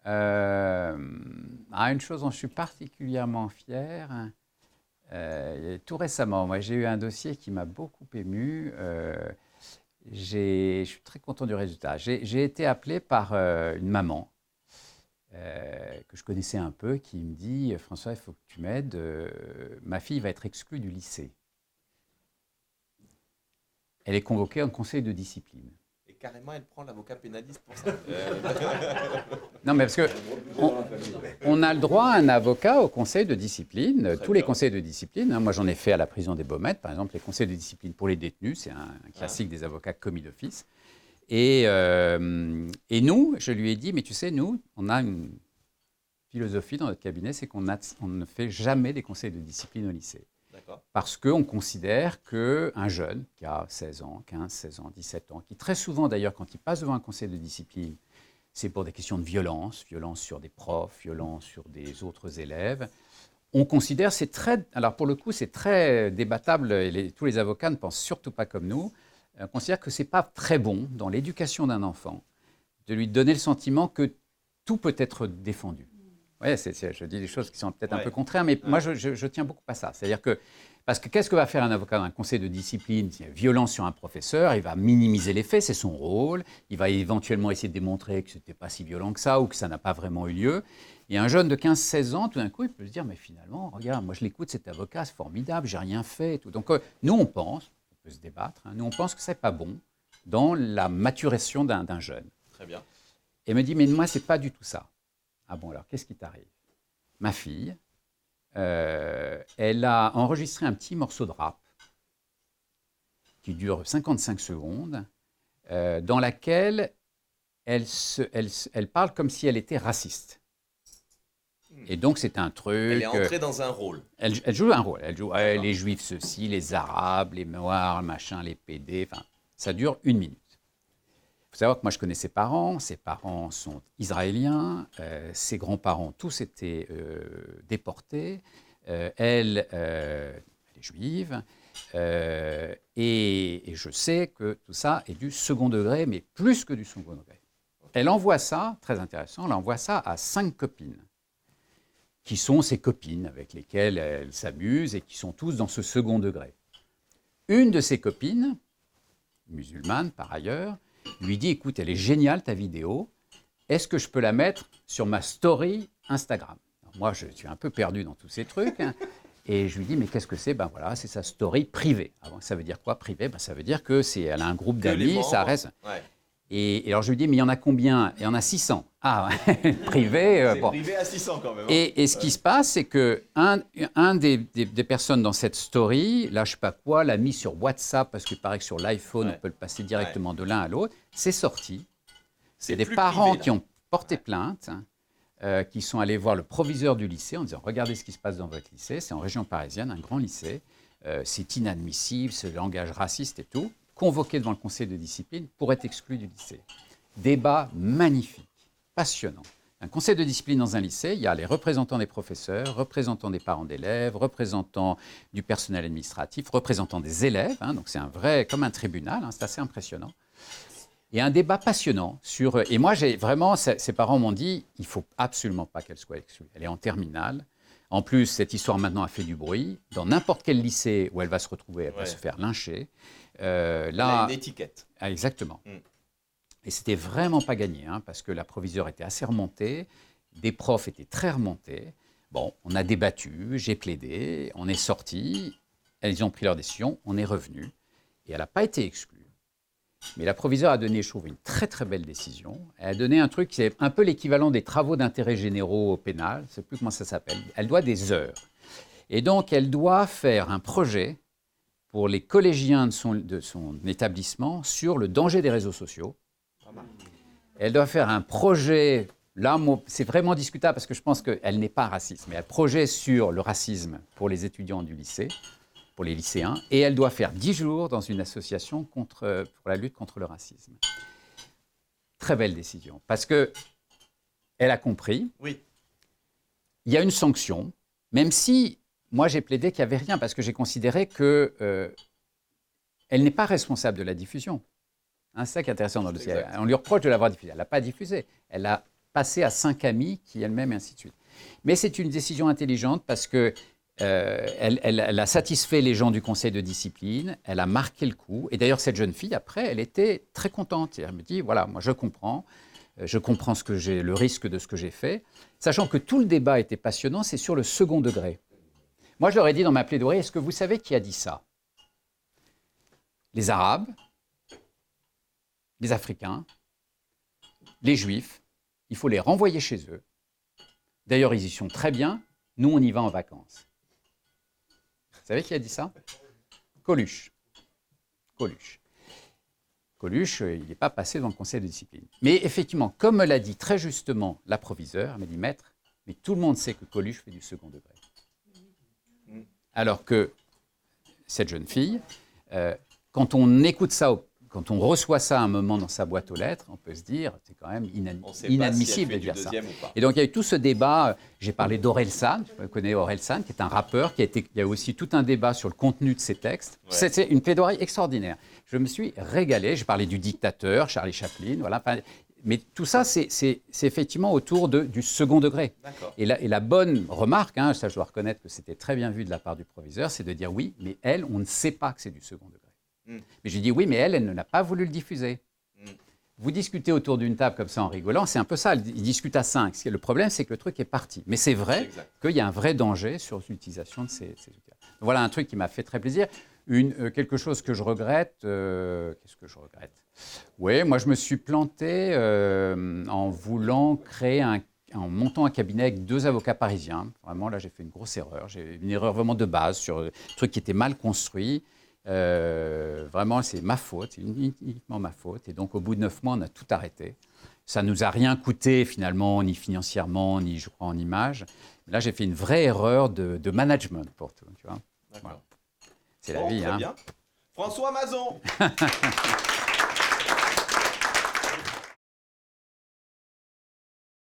Une chose dont je suis particulièrement fier, tout récemment, moi j'ai eu un dossier qui m'a beaucoup ému. Je suis très content du résultat. J'ai été appelé par une maman que je connaissais un peu qui me dit François, il faut que tu m'aides, ma fille va être exclue du lycée. Elle est convoquée en conseil de discipline. Et carrément, elle prend l'avocat pénaliste pour ça. Non, mais parce que on a le droit à un avocat au conseil de discipline, tous les conseils de discipline. Moi, j'en ai fait à la prison des Baumettes, par exemple, les conseils de discipline pour les détenus, c'est un classique des avocats commis d'office. Et nous, je lui ai dit, mais tu sais, nous, on a une philosophie dans notre cabinet, c'est qu'on ne fait jamais des conseils de discipline au lycée. Parce qu'on considère qu'un jeune qui a 16 ans, 15, 16 ans, 17 ans, qui très souvent d'ailleurs quand il passe devant un conseil de discipline, c'est pour des questions de violence, violence sur des profs, violence sur des autres élèves, on considère, c'est très, alors pour le coup c'est très débattable, et tous les avocats ne pensent surtout pas comme nous, on considère que ce n'est pas très bon dans l'éducation d'un enfant de lui donner le sentiment que tout peut être défendu. Oui, je dis des choses qui sont peut-être un peu contraires, mais moi, je tiens beaucoup à ça. C'est-à-dire que, parce que qu'est-ce que va faire un avocat dans un conseil de discipline? S'il y a violence sur un professeur, il va minimiser les faits, c'est son rôle. Il va éventuellement essayer de démontrer que ce n'était pas si violent que ça ou que ça n'a pas vraiment eu lieu. Et un jeune de 15-16 ans, tout d'un coup, il peut se dire, mais finalement, regarde, moi je l'écoute, cet avocat, c'est formidable, j'ai rien fait. Et tout. Donc nous, on pense, on peut se débattre, nous on pense que c'est pas bon dans la maturation d'un jeune. Très bien. Et il me dit, mais moi, c'est pas du tout ça. Ah bon, alors qu'est-ce qui t'arrive? Ma fille, elle a enregistré un petit morceau de rap qui dure 55 secondes, dans laquelle elle parle comme si elle était raciste. Et donc c'est un truc... Elle est entrée dans un rôle. Elle joue un rôle. Elle joue les juifs ceci, les arabes, les noirs, machin, les PD. Enfin, ça dure 1 minute. Il faut savoir que moi, je connais ses parents sont israéliens, ses grands-parents, tous étaient déportés, elle est juive, et je sais que tout ça est du second degré, mais plus que du second degré. Elle envoie ça, très intéressant, elle envoie ça à 5 copines, qui sont ses copines avec lesquelles elle s'amuse et qui sont tous dans ce second degré. Une de ses copines, musulmane par ailleurs, lui dit, écoute, elle est géniale ta vidéo, est-ce que je peux la mettre sur ma story Instagram? Alors moi, je suis un peu perdu dans tous ces trucs, et je lui dis, mais qu'est-ce que c'est? Ben voilà, c'est sa story privée. Alors, ça veut dire quoi, privé? Ben, ça veut dire elle a un groupe d'amis, ça reste... Ouais. Et alors je lui dis, mais il y en a combien? Il y en a 600. Ah, privé. C'est bon. Privé à 600 quand même. Et ce qui se passe, c'est qu'un des personnes dans cette story, là je sais pas quoi, l'a mis sur WhatsApp, parce qu'il paraît que sur l'iPhone, on peut le passer directement de l'un à l'autre. C'est sorti. C'est des parents qui ont porté plainte, qui sont allés voir le proviseur du lycée en disant, regardez ce qui se passe dans votre lycée, c'est en région parisienne, un grand lycée, c'est inadmissible, ce langage raciste et tout. Convoqué devant le conseil de discipline pour être exclu du lycée. Débat magnifique, passionnant. Un conseil de discipline dans un lycée, il y a les représentants des professeurs, représentants des parents d'élèves, représentants du personnel administratif, représentants des élèves, donc c'est un vrai, comme un tribunal, c'est assez impressionnant. Et un débat passionnant sur... Et moi, ses parents m'ont dit, il ne faut absolument pas qu'elle soit exclue. Elle est en terminale. En plus, cette histoire maintenant a fait du bruit. Dans n'importe quel lycée où elle va se retrouver, elle va se faire lyncher. Elle a une étiquette. Ah, exactement. Et c'était vraiment pas gagné, parce que la proviseure était assez remontée, des profs étaient très remontés. Bon, on a débattu, j'ai plaidé, on est sortis, elles ont pris leur décision, on est revenu. Et elle n'a pas été exclue. Mais la proviseure a donné, je trouve, une très très belle décision. Elle a donné un truc qui est un peu l'équivalent des travaux d'intérêt généraux au pénal, je ne sais plus comment ça s'appelle. Elle doit des heures. Et donc, elle doit faire un projet pour les collégiens de son établissement sur le danger des réseaux sociaux. Elle doit faire un projet, là c'est vraiment discutable parce que je pense qu'elle n'est pas raciste, mais un projet sur le racisme pour les étudiants du lycée, pour les lycéens, et elle doit faire 10 jours dans une association pour la lutte contre le racisme. Très belle décision, parce qu'elle a compris, oui. Il y a une sanction, même si... Moi, j'ai plaidé qu'il n'y avait rien parce que j'ai considéré qu'elle n'est pas responsable de la diffusion. C'est ça qui est intéressant dans le dossier. On lui reproche de l'avoir diffusé. Elle ne l'a pas diffusé. Elle a passer à 5 amis qui elle-même, et ainsi de suite. Mais c'est une décision intelligente parce que elle a satisfait les gens du conseil de discipline, elle a marqué le coup. Et d'ailleurs, cette jeune fille, après, elle était très contente. Elle me dit, voilà, moi je comprends le risque de ce que j'ai fait. Sachant que tout le débat était passionnant, c'est sur le second degré. Moi, je leur ai dit dans ma plaidoirie, est-ce que vous savez qui a dit ça? Les Arabes, les Africains, les Juifs, il faut les renvoyer chez eux. D'ailleurs, ils y sont très bien, nous, on y va en vacances. Vous savez qui a dit ça? Coluche. Coluche, il n'est pas passé dans le conseil de discipline. Mais effectivement, comme me l'a dit très justement l'approviseur, elle m'a dit, maître, mais tout le monde sait que Coluche fait du second degré. Alors que cette jeune fille, quand on écoute ça, quand on reçoit ça à un moment dans sa boîte aux lettres, on peut se dire, c'est quand même inadmissible de dire ça. Et donc il y a eu tout ce débat, j'ai parlé d'Orelsan, vous connaissez Orelsan, qui est un rappeur, il y a aussi tout un débat sur le contenu de ses textes. Ouais. C'est une plaidoirie extraordinaire. Je me suis régalé, j'ai parlé du dictateur, Charlie Chaplin, voilà. Mais tout ça, c'est effectivement autour du second degré. Et la bonne remarque, ça je dois reconnaître que c'était très bien vu de la part du proviseur, c'est de dire oui, mais elle, on ne sait pas que c'est du second degré. Mais j'ai dit oui, mais elle ne l'a pas voulu le diffuser. Vous discutez autour d'une table comme ça en rigolant, c'est un peu ça, ils discutent à 5. Le problème, c'est que le truc est parti. Mais c'est vrai qu'il y a un vrai danger sur l'utilisation de ces outils. Voilà un truc qui m'a fait très plaisir. Quelque chose que je regrette, qu'est-ce que je regrette? Oui, moi je me suis planté en voulant créer en montant un cabinet avec 2 avocats parisiens. Vraiment, là j'ai fait une grosse erreur. J'ai une erreur vraiment de base sur un truc qui était mal construit. Vraiment, c'est ma faute, c'est uniquement ma faute. Et donc, au bout de 9 mois, on a tout arrêté. Ça ne nous a rien coûté, finalement, ni financièrement, ni, je crois, en image. Là, j'ai fait une vraie erreur de management pour tout. Tu vois. Voilà. C'est la vie. Très bien. François Mazon.